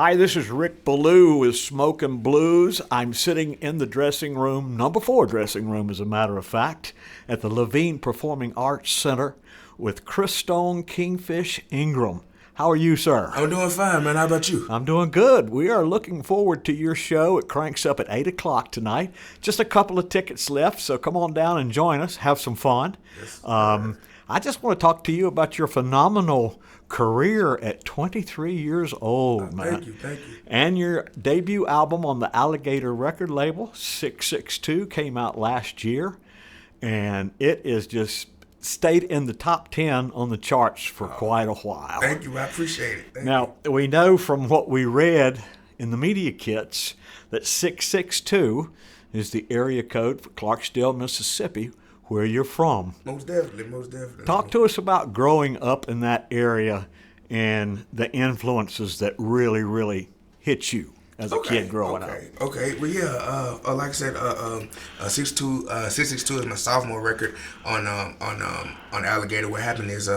Hi, this is Rick Ballew with Smokin Bluz. I'm sitting in the dressing room, number 4 dressing room as a matter of fact, at the Levine Performing Arts Center with Christone, Kingfish, Ingram. How are you, sir? I'm doing fine, man. How about you? I'm doing good. We are looking forward to your show. It cranks up at 8 o'clock tonight. Just a couple of tickets left, so come on down and join us. Have some fun. Yes, I just want to talk to you about your phenomenal career at 23 years old, man. Thank you. And your debut album on the Alligator record label, 662, came out last year. And it is just stayed in the top 10 on the charts for quite a while. Thank you. I appreciate it. Now, we know from what we read in the media kits that 662 is the area code for Clarksdale, Mississippi, where you're from. Most definitely. Talk to us about growing up in that area and the influences that really hit you as a kid growing up. Okay. Well, yeah. Like I said, 662 is my sophomore record on Alligator. What happened is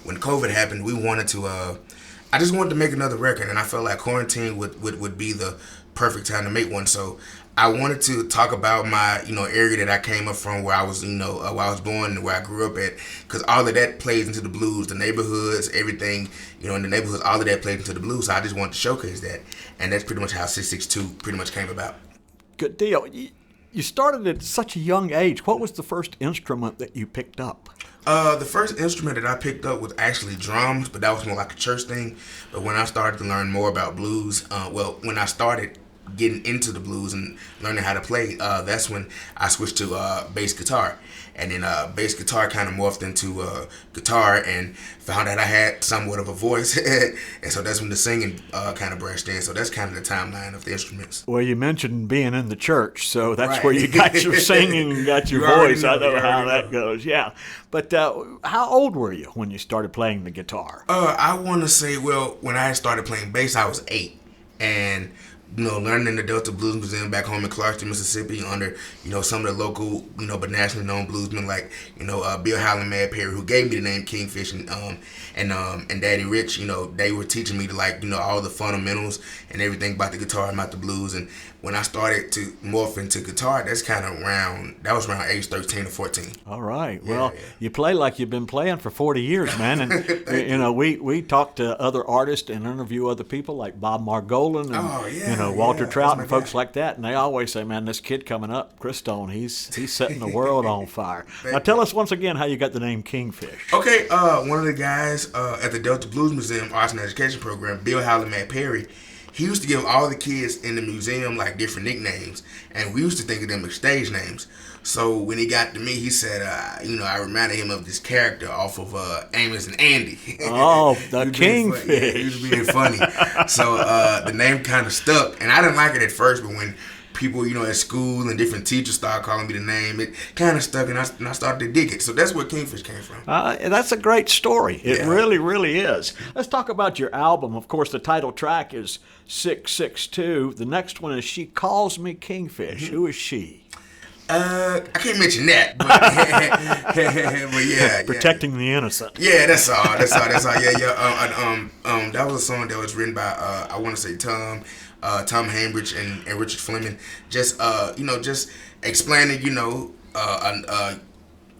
when COVID happened, we wanted to. I just wanted to make another record, and I felt like quarantine would be the perfect time to make one. So I wanted to talk about my, area that I came up from, where I was, where I was born and where I grew up at, because all of that plays into the blues, the neighborhoods, everything, in the neighborhoods, all of that plays into the blues. So I just wanted to showcase that, and that's pretty much how 662 pretty much came about. Good deal. You started at such a young age. What was the first instrument that you picked up? The first instrument that I picked up was actually drums, but that was more like a church thing. But when I started to learn more about blues, when I started getting into the blues and learning how to play, that's when I switched to bass guitar. And then bass guitar kind of morphed into guitar, and found out I had somewhat of a voice. And so that's when the singing kind of branched in. So that's kind of the timeline of the instruments. Well, you mentioned being in the church, so that's Right. where you got your singing, got your voice. I know how that goes, yeah. But how old were you when you started playing the guitar? I want to say, when I started playing bass, I was 8. And learning in the Delta Blues Museum back home in Clarkston, Mississippi, under some of the local, but nationally known bluesmen like Bill Howland, Mad Perry, who gave me the name Kingfish, and Daddy Rich. They were teaching me to all the fundamentals and everything about the guitar and about the blues. And when I started to morph into guitar, that was around age 13 or 14. All right. Well, you play like you've been playing for 40 years, man. And we talk to other artists and interview other people like Bob Margolin and Walter Trout and folks like that, and they always say, man, this kid coming up, Christone, he's setting the world on fire. Now tell us once again how you got the name Kingfish. Okay, one of the guys at the Delta Blues Museum Arts and Education Program, Bill Howland, Mad Perry, he used to give all the kids in the museum different nicknames, and we used to think of them as stage names. So when he got to me, he said, I reminded him of this character off of Amos and Andy. Oh, the Kingfish. He was being funny. So the name kind of stuck, and I didn't like it at first, but when people, at school and different teachers started calling me the name, it kind of stuck, and I started to dig it. So that's where Kingfish came from. That's a great story. It really is. Let's talk about your album. Of course, the title track is 662. The next one is She Calls Me Kingfish. Mm-hmm. Who is she? I can't mention that, but, but yeah. Protecting the innocent. Yeah, that's all. Yeah. That was a song that was written by, I want to say Tom Hambridge and Richard Fleming. Just explaining,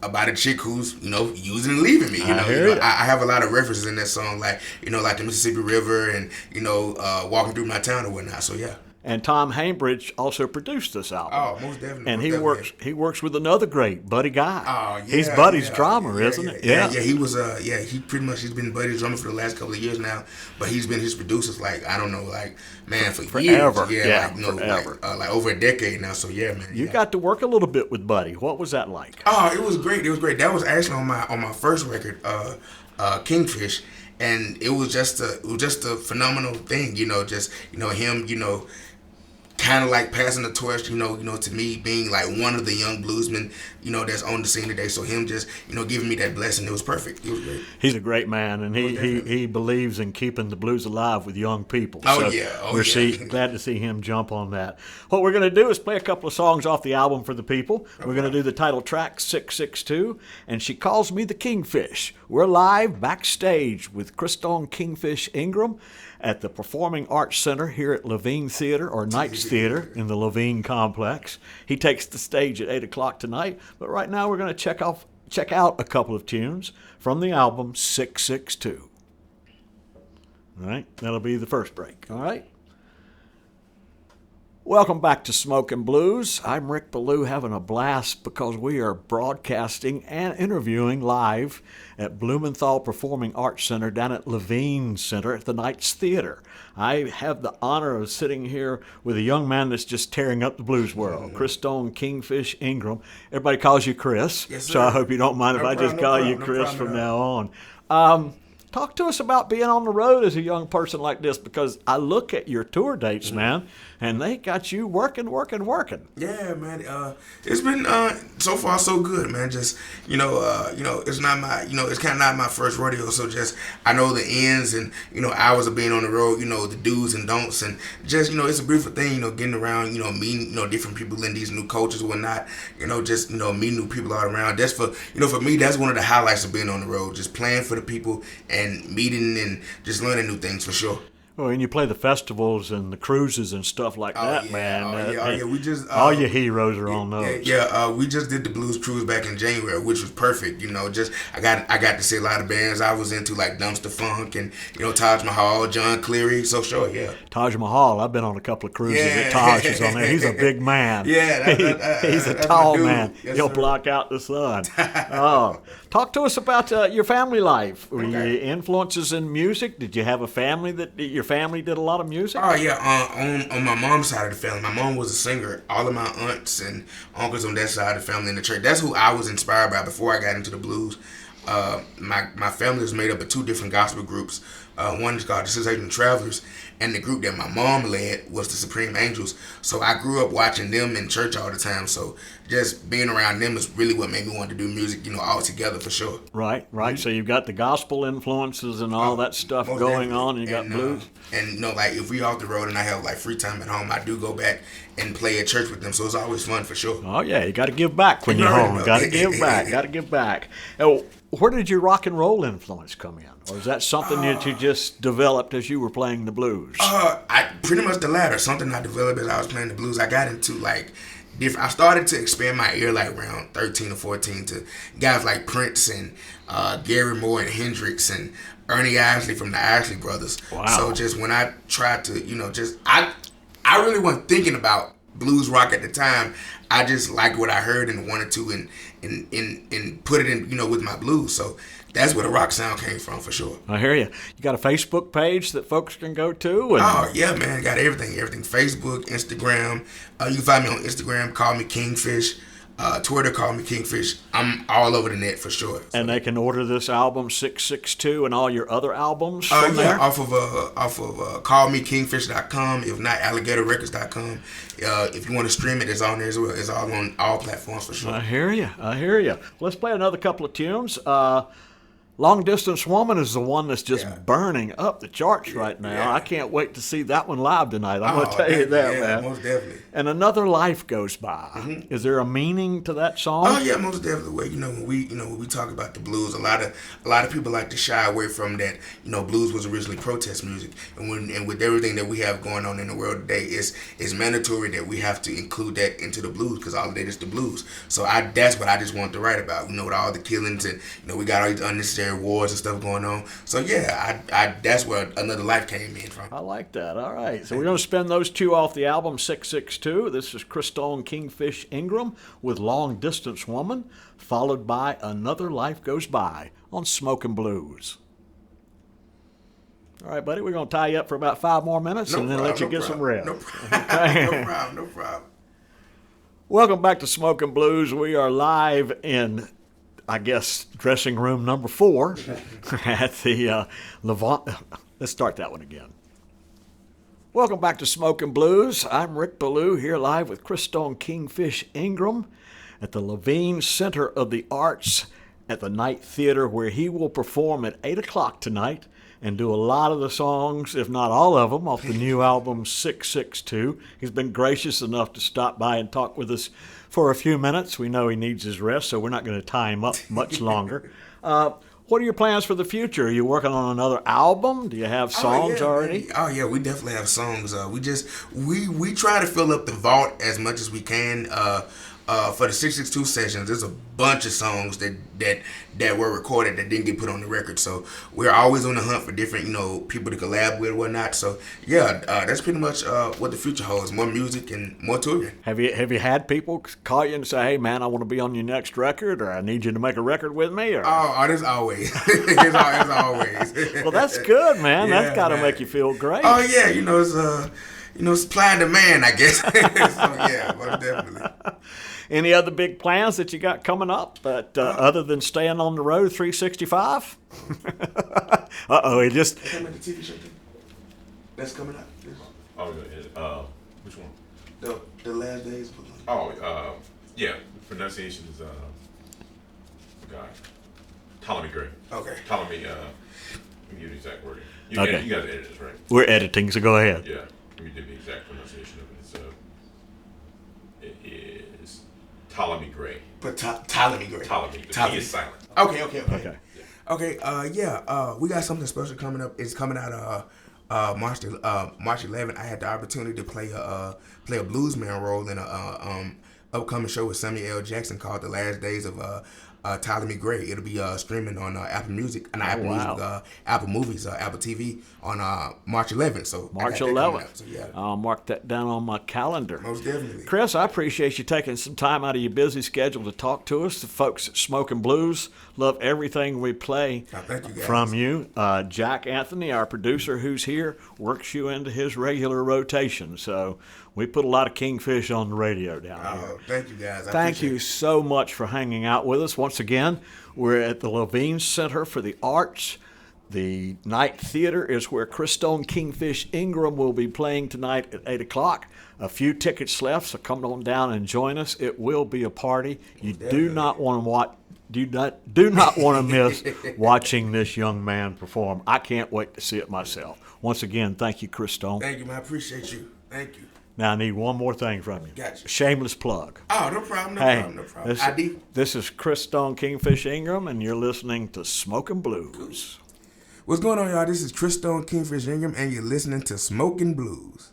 about a chick who's, using and leaving me. I have a lot of references in that song, like the Mississippi River and, walking through my town or whatnot. So yeah. And Tom Hambridge also produced this album. Oh, most definitely. And he works with another great, Buddy Guy. Oh, yeah. He's Buddy's drummer, isn't it? Yeah. He was. He's been Buddy's drummer for the last couple of years now. But he's been his producers for forever. years. Forever. Like over a decade now. So yeah, man. You got to work a little bit with Buddy. What was that like? Oh, it was great. That was actually on my first record, Kingfish, and it was just a phenomenal thing. Him. Kind of like passing the torch, to me, being like one of the young bluesmen, that's on the scene today. So him just, giving me that blessing, it was perfect. It was great. He's a great man, and he believes in keeping the blues alive with young people. We're glad to see him jump on that. What we're going to do is play a couple of songs off the album for the people. We're going to do the title track, 662, and She Calls Me the Kingfish. We're live backstage with Christone Kingfish Ingram at the Performing Arts Center here at Levine Theater, or Knights Theater in the Levine Complex. He takes the stage at 8 o'clock tonight, but right now we're going to check out a couple of tunes from the album 662. All right, that'll be the first break. All right. Welcome back to Smokin' Bluz. I'm Rick Ballew, having a blast because we are broadcasting and interviewing live at Blumenthal Performing Arts Center down at Levine Center at the Knights Theater. I have the honor of sitting here with a young man that's just tearing up the blues world, Christone Kingfish Ingram. Everybody calls you Chris, yes, so I hope you don't mind if I just call you Chris from now on. Talk to us about being on the road as a young person like this, because I look at your tour dates, man, and they got you working. Yeah, man. It's been so far so good, man. Just it's not my it's kind of not my first rodeo, so just I know the ins and hours of being on the road, the do's and don'ts, and just it's a beautiful thing, getting around, meeting different people in these new cultures and whatnot, just meeting new people all around. That's for me, that's one of the highlights of being on the road, just playing for the people and meeting and just learning new things for sure. Oh, and you play the festivals and the cruises and stuff like that, man. We just all your heroes are on those. We just did the blues cruise back in January, which was perfect. Just I got to see a lot of bands I was into, like Dumpster Funk and Taj Mahal, John Cleary. So sure, yeah. Taj Mahal, I've been on a couple of cruises that Taj is on there. He's a big man. He's a tall man. Yes, He'll block out the sun. Talk to us about your family life. Were you influences in music? Did you have a family that your family did a lot of music? Oh yeah, on my mom's side of the family, my mom was a singer. All of my aunts and uncles on that side of the family in the church. That's who I was inspired by before I got into the blues. My family was made up of two different gospel groups. One is called the Sensational Travelers, and the group that my mom led was the Supreme Angels. So I grew up watching them in church all the time. So just being around them is really what made me want to do music, all together for sure. Right. So you've got the gospel influences and all that stuff going on, and you got blues. And like if we off the road and I have like free time at home, I do go back and play at church with them. So it's always fun for sure. Oh yeah, you got to give back when you're home. Got to give back. Where did your rock and roll influence come in? Or is that something that you just developed as you were playing the blues? I pretty much the latter. Something I developed as I was playing the blues. I got into like different. I started to expand my ear like around 13 or 14 to guys like Prince and Gary Moore and Hendrix and Ernie Isley from the Isley Brothers. Wow. So just when I tried to, I really wasn't thinking about blues rock at the time. I just liked what I heard and wanted to and put it in, with my blues. So that's where the rock sound came from for sure. I hear you. You got a Facebook page that folks can go to? Oh, yeah, man. Got everything. Facebook, Instagram. You can find me on Instagram. Call me Kingfish. Twitter, call me Kingfish. I'm all over the net for sure. So. And they can order this album 662 and all your other albums from there? Off of callmekingfish.com, if not alligatorrecords.com. If you want to stream it, it's on there as well. It's all on all platforms for sure. I hear you. Let's play another couple of tunes. Long Distance Woman is the one that's just burning up the charts right now. Yeah. I can't wait to see that one live tonight. I'm going to tell you that, man. Most definitely. And Another Life Goes By. Mm-hmm. Is there a meaning to that song? Oh yeah, most definitely. When we talk about the blues, a lot of people like to shy away from that. Blues was originally protest music, and with everything that we have going on in the world today, it's mandatory that we have to include that into the blues because all of that is the blues. So that's what I just want to write about. With all the killings and we got all these unnecessary wars and stuff going on. So yeah, I that's where Another Life came in from. I like that. All right. So we're going to spin those two off the album 662. This is Christone Kingfish Ingram with Long Distance Woman, followed by Another Life Goes By on Smokin' Bluz. All right, buddy, we're going to tie you up for about 5 more minutes and then let you get some rest. No problem. Welcome back to Smokin' Bluz. We are live in, I guess, dressing room number 4 at the Levant. Let's start that one again. Welcome back to Smokin' Bluz. I'm Rick Ballew here live with Christone Kingfish Ingram at the Levine Center of the Arts at the Knight Theater, where he will perform at 8 o'clock tonight and do a lot of the songs, if not all of them, off the new album 662. He's been gracious enough to stop by and talk with us for a few minutes. We know he needs his rest, so we're not going to tie him up much longer. What are your plans for the future? Are you working on another album? Do you have songs already? Oh yeah, we definitely have songs. We try to fill up the vault as much as we can. For the 662 sessions, there's a bunch of songs that were recorded that didn't get put on the record. So we're always on the hunt for different, people to collab with or whatnot. So yeah, that's pretty much what the future holds: more music and more touring. Have you had people call you and say, "Hey man, I want to be on your next record," or "I need you to make a record with me"? Or there's always, there's always. Well, that's good, man. Yeah, that's got to make you feel great. Oh yeah, it's supply and demand, I guess. So yeah, most definitely. Any other big plans that you got coming up, other than staying on the road 365? It just... The TV show thing? That's coming up. Oh, yeah. Which one? The Last Days. Oh, yeah. Pronunciation is, Ptolemy Gray. Okay. Ptolemy, let me give you the exact wording. You Okay. guys edit this, right? We're editing, so go ahead. Yeah. Let me give you the exact pronunciation of it. It is Ptolemy Gray. But Ptolemy Gray. Ptolemy. The T is silent. Okay. We got something special coming up. It's coming out March 11th. I had the opportunity to play a bluesman role in a upcoming show with Samuel L. Jackson called The Last Days of Ptolemy Gray. It'll be streaming on Apple Music, and Apple Movies, Apple TV on March 11th. So March 11th. So, yeah. I'll mark that down on my calendar. Most definitely. Chris, I appreciate you taking some time out of your busy schedule to talk to us. The folks at Smokin' Bluz love everything we play thank you guys. from you. Jack Anthony, our producer who's here, works you into his regular rotation. So we put a lot of Kingfish on the radio down here. Thank you guys. Thank you so much for hanging out with us. Once again, we're at the Levine Center for the Arts. The Night Theater is where Christone Kingfish Ingram will be playing tonight at 8 o'clock. A few tickets left, so come on down and join us. It will be a party. You do not want to miss watching this young man perform. I can't wait to see it myself. Once again, thank you, Christone. Thank you, man. I appreciate you. Thank you. Now I need one more thing from you. Gotcha. Shameless plug. Oh, no problem. No problem. This is Christone Kingfish Ingram, and you're listening to Smokin' Bluz. What's going on, y'all? This is Christone Kingfish Ingram, and you're listening to Smokin' Bluz.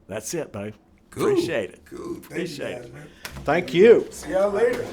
That's it, babe. Cool. Appreciate it. Cool. Appreciate you guys, it. Man. Thank you. See y'all later.